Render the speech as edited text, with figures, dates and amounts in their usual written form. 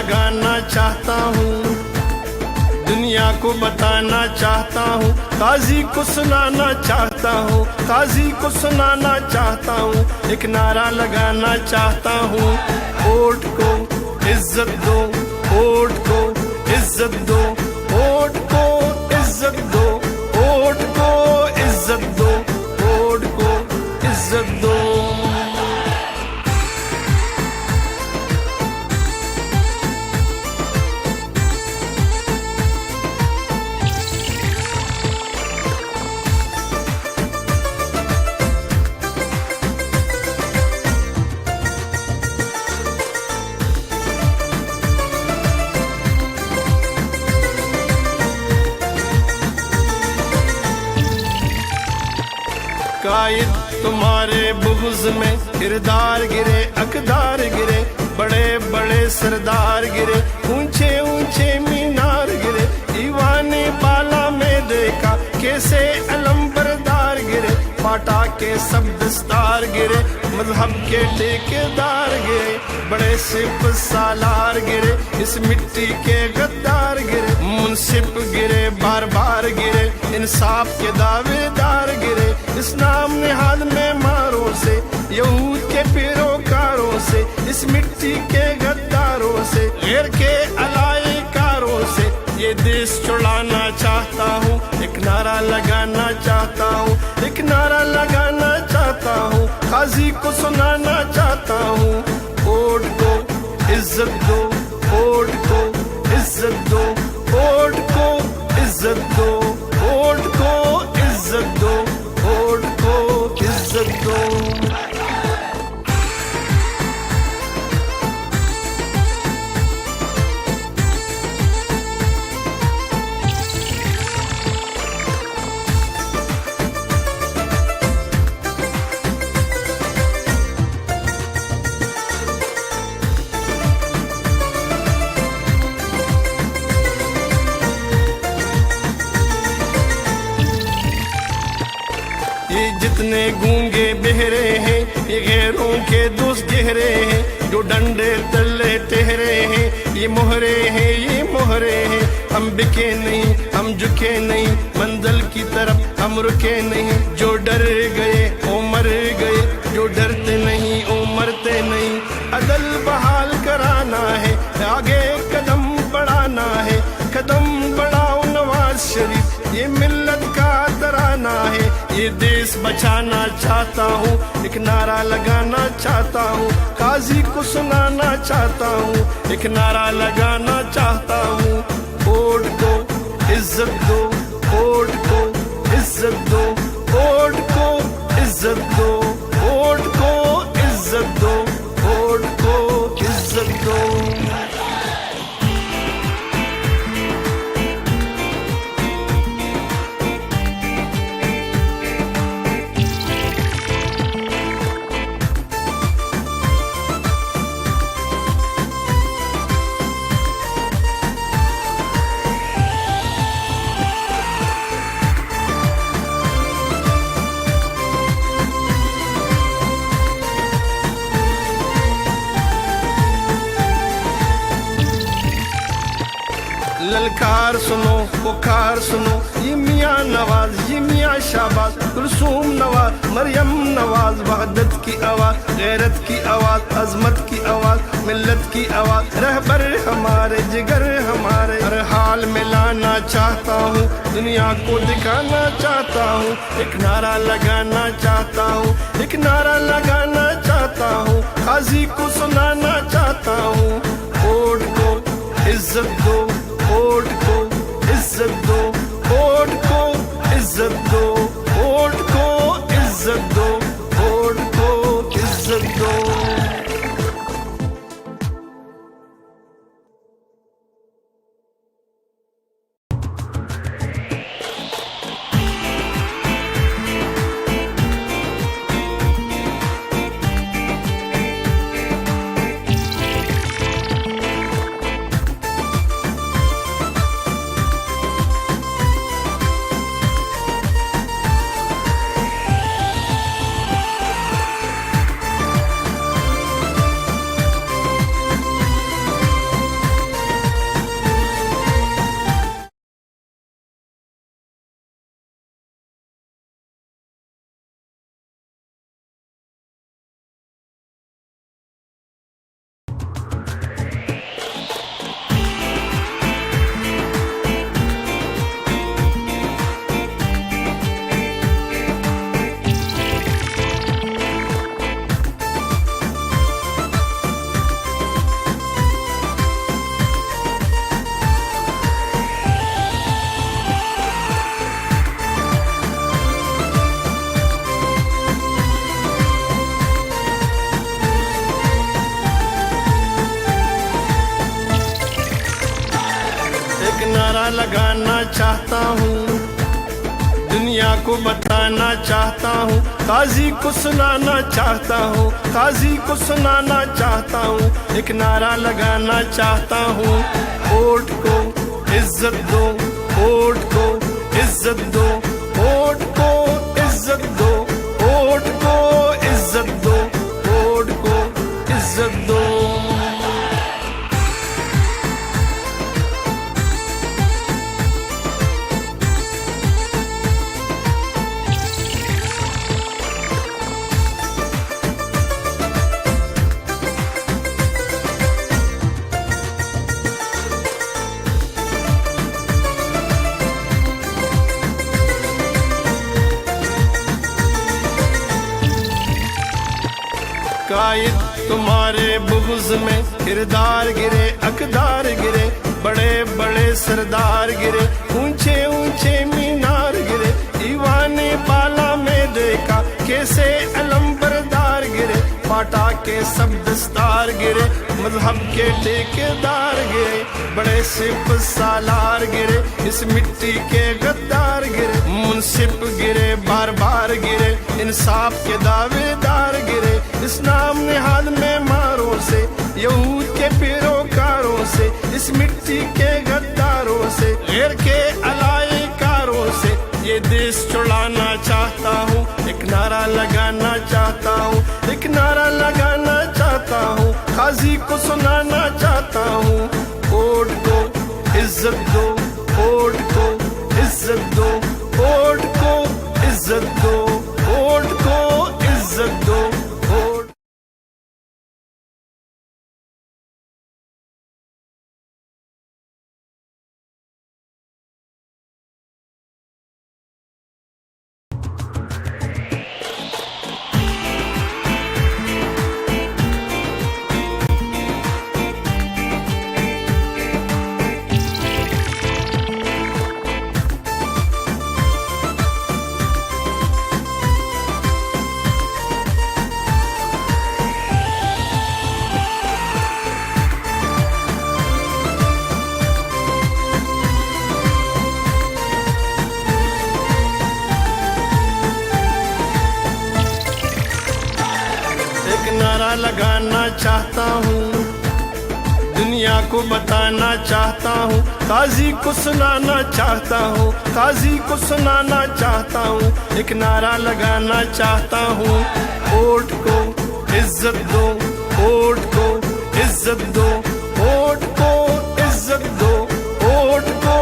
लगाना चाहता हूँ, दुनिया को बताना चाहता हूँ, काजी को सुनाना चाहता हूँ, काजी को सुनाना चाहता हूँ, एक नारा लगाना चाहता हूँ। वोट को इज्जत दो, वोट को इज्जत दो, वोट को इज्जत दो, वोट को इज्जत दो, वोट को इज्जत दो। कायद तुम्हारे बुग़्ज़ में किरदार गिरे, अकदार गिरे, बड़े बड़े सरदार गिरे, ऊंचे ऊंचे मीनार गिरे, दीवाने बाला में देखा कैसे अलम बरदार गिरे, पाटा के सब दस्तार गिरे, मजहब के ठेकेदार गिरे, बड़े सिप सालार गिरे, इस मिट्टी के गद्दार गिरे, मुंसिफ गिरे, बार बार गिरे, इंसाफ के दावेदार गिरे, इस नाम निहाद में मारों से, यहूद के पैरोकारों से, इस मिट्टी के गद्दारों से, गैर के अलायकारों से ये देश छुड़ाना चाहता हूँ, एक नारा लगाना चाहता हूँ, एक नारा लगाना चाहता हूँ, काजी को सुनाना चाहता हूँ। वोट को इज्जत दो, वोट को इज्जत दो, वोट को इज्जत दो, वोट को इज्जत दो, वोट को इज्जत दो। ये जितने गूंगे बहरे हैं, ये गैरों के दोस्त गहरे हैं, जो डंडे तले ठहरे हैं, ये मोहरे हैं, ये मोहरे हैं, हम बिके नहीं, हम झुके नहीं, मंजिल की तरफ हम रुके नहीं, जो डर गए वो मर गए, जो डरते नहीं वो मरते नहीं, अदल बहाल कराना है, आगे कदम बढ़ाना है, कदम बढ़ाओ नवाज शरीफ, ये मिल्लत का तराना है, ये देश बचाना चाहता हूँ, एक नारा लगाना चाहता हूँ, काजी को सुनाना चाहता हूँ, एक नारा लगाना चाहता हूँ। वोट को इज्जत दो, वोट को इज्जत दो, वोट को इज्जत दो, वोट को इज्जत दो, वोट को इज्जत दो। ललकार सुनो, पुकार सुनो, ये मियाँ नवाज, ये मियाँ शाहबाज, कुलसूम नवाज, मरियम नवाज, वहदत की आवाज, गैरत की आवाज, अजमत की आवाज, मिल्लत की आवाज, रहबर हमारे, जिगर हमारे, हर हाल में लाना चाहता हूँ, दुनिया को दिखाना चाहता हूँ, एक नारा लगाना चाहता हूँ, एक नारा लगाना चाहता हूँ, काजी को सुनाना चाहता हूँ। वोट को इज्जत दो, वोट को इज्जत दो, वोट को इज्जत दो, वोट को इज्जत दो, वोट को इज्जत दो। एक नारा लगाना चाहता हूँ, दुनिया को बताना चाहता हूँ, काजी को सुनाना चाहता हूँ, काजी को सुनाना चाहता हूँ। एक नारा लगाना चाहता हूँ, वोट को इज्जत दो, वोट को इज्जत दो, वोट को इज्जत दो, वोट को इज्जत दो, वोट को इज्जत दो। कायद तुम्हारे बुग़्ज़ में किरदार गिरे, अकदार गिरे, बड़े बड़े सरदार गिरे, ऊंचे ऊंचे मीनार गिरे। दीवाने बाला में देखा कैसे अलंबरदार गिरे, पाटा के सब दस्तार गिरे, मजहब के ठेकेदार गिरे, बड़े सिप सालार गिरे, इस मिट्टी के गद्दार गिरे, मुंसिफ गिरे, बार बार गिरे, इंसाफ के दावेदार गिरे, इस नाम निहाद में मारों से, यहूद के पैरोकारों से, इस मिट्टी के गद्दारों से, गैर के अलायकारों से ये देश छुड़ाना चाहता हूँ। एक नारा लगाना चाहता हूँ, एक नारा लगाना चाहता हूँ, काजी को सुनाना चाहता हूँ। वोट को इज्जत दो, वोट को इज्जत दो, वोट को इज्जत दो, वोट को इज्जत दो, वोट। नारा लगाना चाहता हूँ, दुनिया को बताना चाहता हूँ, काजी को सुनाना चाहता हूँ, काजी को सुनाना चाहता हूँ। एक नारा लगाना चाहता हूँ, वोट को इज्जत दो, वोट को इज्जत दो, वोट को इज्जत दो, वोट को